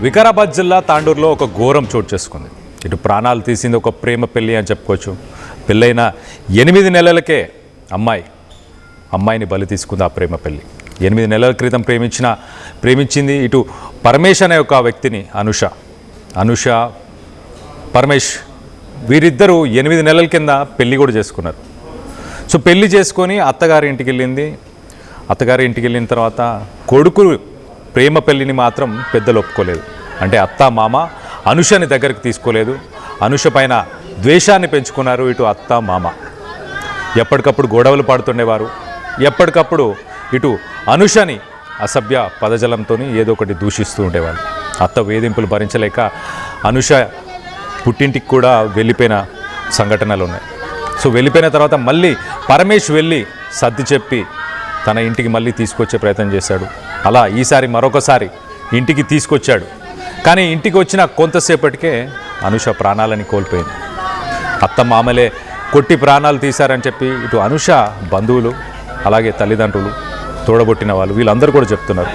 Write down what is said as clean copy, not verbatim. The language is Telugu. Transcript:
వికారాబాద్ జిల్లా తాండూరులో ఒక ఘోరం చోటు చేసుకుంది. ఇటు ప్రాణాలు తీసింది ఒక ప్రేమ పెళ్ళి అని చెప్పుకోవచ్చు. పెళ్ళైన 8 నెలలకే అమ్మాయిని బలి తీసుకుంది ఆ ప్రేమ పెళ్ళి. 8 నెలల క్రితం ప్రేమించింది ఇటు పరమేష్ అనే ఒక వ్యక్తిని, అనుష పరమేష్. వీరిద్దరూ 8 నెలల కింద పెళ్ళి కూడా చేసుకున్నారు. సో పెళ్ళి చేసుకొని అత్తగారి ఇంటికి వెళ్ళిన తర్వాత కొడుకు ప్రేమ పెళ్ళిని మాత్రం పెద్దలు ఒప్పుకోలేదు. అంటే అత్త మామ అనుషని దగ్గరికి తీసుకోలేదు. అనుష పైన ద్వేషాన్ని పెంచుకున్నారు ఇటు అత్త మామ. ఎప్పటికప్పుడు గొడవలు పడుతుండేవారు. ఎప్పటికప్పుడు ఇటు అనుషని అసభ్య పదజలంతో ఏదో ఒకటి దూషిస్తూ ఉండేవారు. అత్త వేధింపులు భరించలేక అనుష పుట్టింటికి కూడా వెళ్ళిపోయిన సంఘటనలు ఉన్నాయి. సో వెళ్ళిపోయిన తర్వాత మళ్ళీ పరమేష్ వెళ్ళి సర్ది చెప్పి తన ఇంటికి మళ్ళీ తీసుకొచ్చే ప్రయత్నం చేశాడు. అలా ఈసారి మరొకసారి ఇంటికి తీసుకొచ్చాడు. కానీ ఇంటికి వచ్చిన కొంతసేపటికే అనుష ప్రాణాలని కోల్పోయింది. అత్త మామలే కొట్టి ప్రాణాలు తీశారని చెప్పి ఇటు అనుష బంధువులు, అలాగే తల్లిదండ్రులు, తోడబొట్టిన వాళ్ళు వీళ్ళందరూ కూడా చెప్తున్నారు.